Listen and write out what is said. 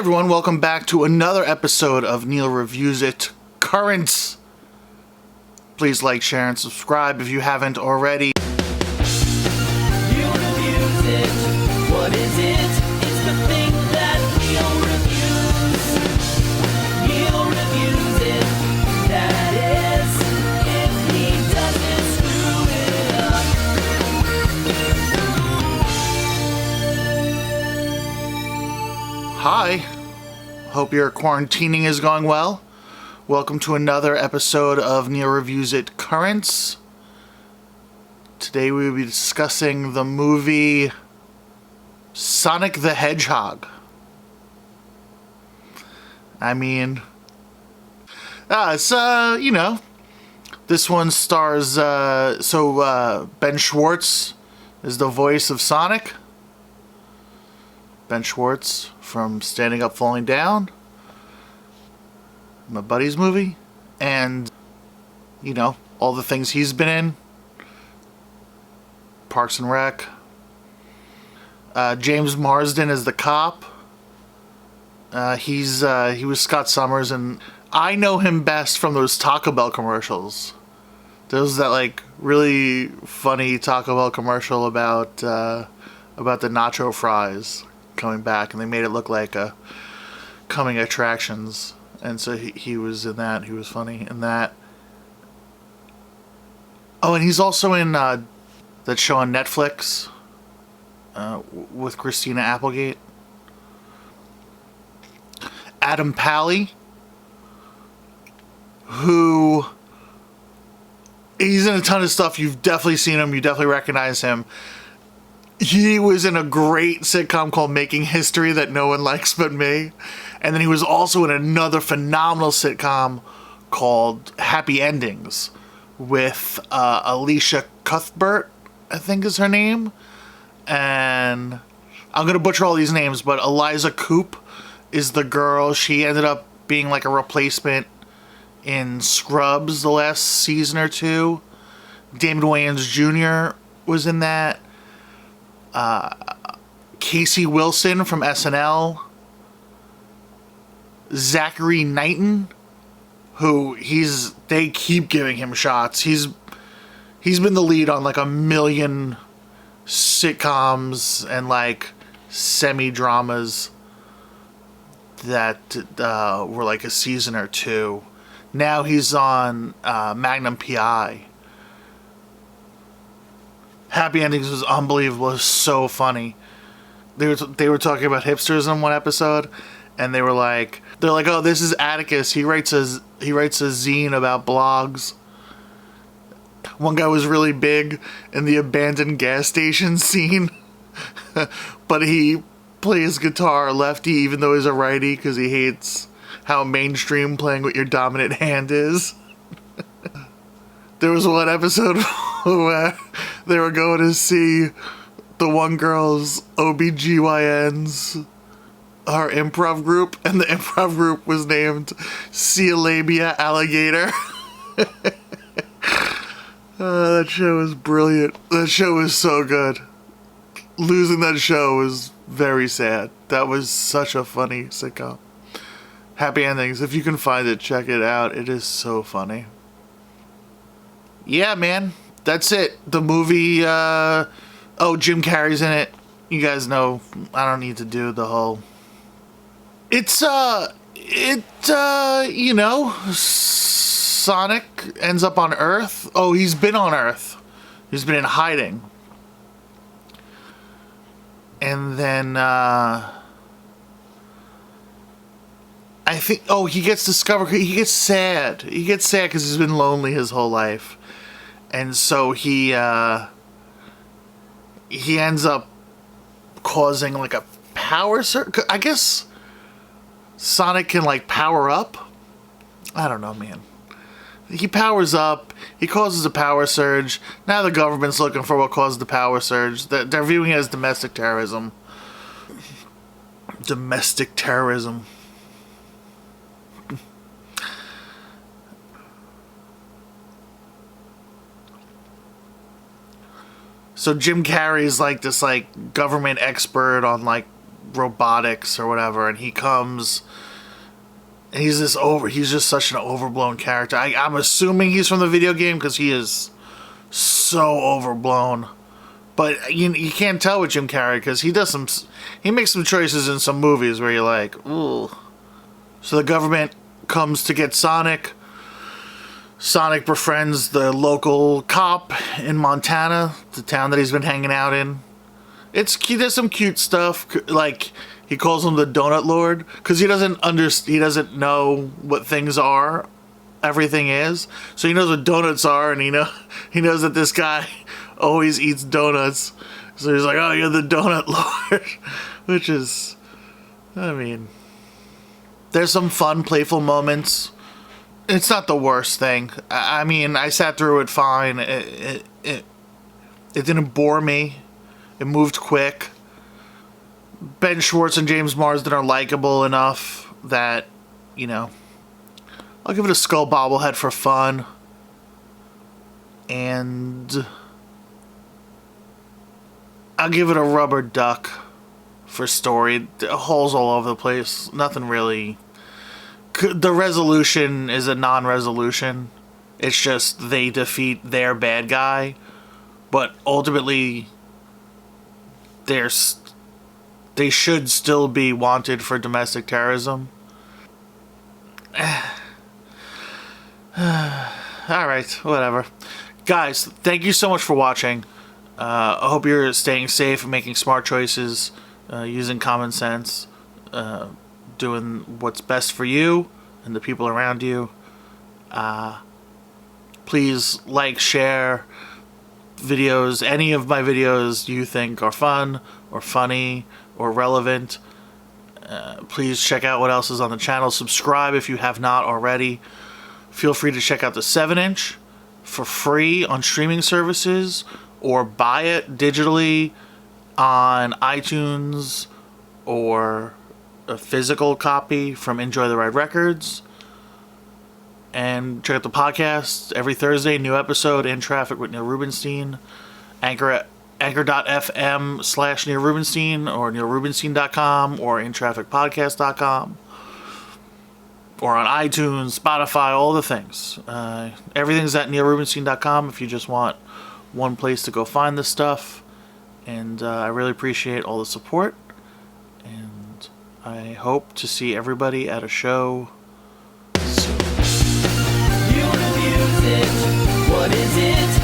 everyone, welcome back to another episode of Neil Reviews It Currents. Please like, share, and subscribe if you haven't already. Neil reviews it. What is it? It's the thing that Neil reviews. Neil reviews it. That is, if he doesn't screw it up. Hi, hope your quarantining is going well. Welcome to another episode of Neil Reviews It Currents. Today we will be discussing the movie Sonic the Hedgehog. I mean, this one stars, Ben Schwartz is the voice of Sonic. Ben Schwartz from Standing Up, Falling Down, my buddy's movie, and, all the things he's been in. Parks and Rec. James Marsden is the cop. He was Scott Summers, and I know him best from those Taco Bell commercials. There was that really funny Taco Bell commercial about the nacho fries coming back, and they made it look like a coming attractions, and so he was in that. He was funny in that. Oh, and he's also in that show on Netflix with Christina Applegate. Adam Pally, who he's in a ton of stuff. You've definitely seen him. You definitely recognize him. He was in a great sitcom called Making History that no one likes but me. And then he was also in another phenomenal sitcom called Happy Endings with Alicia Cuthbert, I think is her name. And I'm going to butcher all these names, but Eliza Coupe is the girl. She ended up being like a replacement in Scrubs the last season or two. Damon Wayans Jr. was in that. Casey Wilson from SNL. Zachary Knighton, who they keep giving him shots. He's been the lead on a million sitcoms and semi-dramas that were a season or two. Now he's on Magnum PI. Happy Endings was unbelievable. It was so funny. They were talking about hipsters in one episode, and they're like, oh, this is Atticus. He writes a zine about blogs. One guy was really big in the abandoned gas station scene, but he plays guitar lefty even though he's a righty because he hates how mainstream playing with your dominant hand is. There was one episode where they were going to see the one girl's OBGYNs, her improv group, and the improv group was named Coelabia Alligator. That show was brilliant. That show was so good. Losing that show was very sad. That was such a funny sitcom. Happy Endings. If you can find it, check it out. It is so funny. Yeah, man. That's it. The movie, Jim Carrey's in it. You guys know I don't need to do the whole... Sonic ends up on Earth. Oh, he's been on Earth. He's been in hiding. And then, I think, he gets discovered. He gets sad. He gets sad because he's been lonely his whole life. And so he ends up causing a power surge. I guess Sonic can power up. I don't know, man. He powers up. He causes a power surge. Now the government's looking for what caused the power surge. They're viewing it as domestic terrorism. Domestic terrorism. So Jim Carrey's this government expert on robotics or whatever, and he comes. And he's just such an overblown character. I'm assuming he's from the video game because he is so overblown. But you can't tell with Jim Carrey because he makes some choices in some movies where you're like, ooh. So the government comes to get Sonic. Sonic befriends the local cop in Montana, the town that he's been hanging out in. He does some cute stuff, like he calls him the Donut Lord because he doesn't know what things are, everything is. So he knows what donuts are, and he knows that this guy always eats donuts. So he's like, "Oh, you're the Donut Lord," which is, I mean, there's some fun, playful moments. It's not the worst thing. I mean, I sat through it fine. It didn't bore me. It moved quick. Ben Schwartz and James Marsden are likable enough that, I'll give it a skull bobblehead for fun. And I'll give it a rubber duck for story. Holes all over the place. Nothing really. The resolution is a non-resolution. It's just they defeat their bad guy. But ultimately, they should still be wanted for domestic terrorism. Alright, whatever. Guys, thank you so much for watching. I hope you're staying safe and making smart choices, using common sense, doing what's best for you and the people around you. Please like, share videos, any of my videos you think are fun or funny or relevant. Please check out what else is on the channel. Subscribe if you have not already. Feel free to check out the 7-inch for free on streaming services, or buy it digitally on iTunes, or a physical copy from Enjoy the Ride Records. And check out the podcast every Thursday, new episode, In Traffic with Neil Rubenstein. Anchor.fm/Neil Rubenstein, or neilrubenstein.com, or intrafficpodcast.com, or on iTunes, Spotify, all the things. Everything's at neilrubenstein.com if you just want one place to go find this stuff. And I really appreciate all the support. And I hope to see everybody at a show soon. You refuse it. What is it?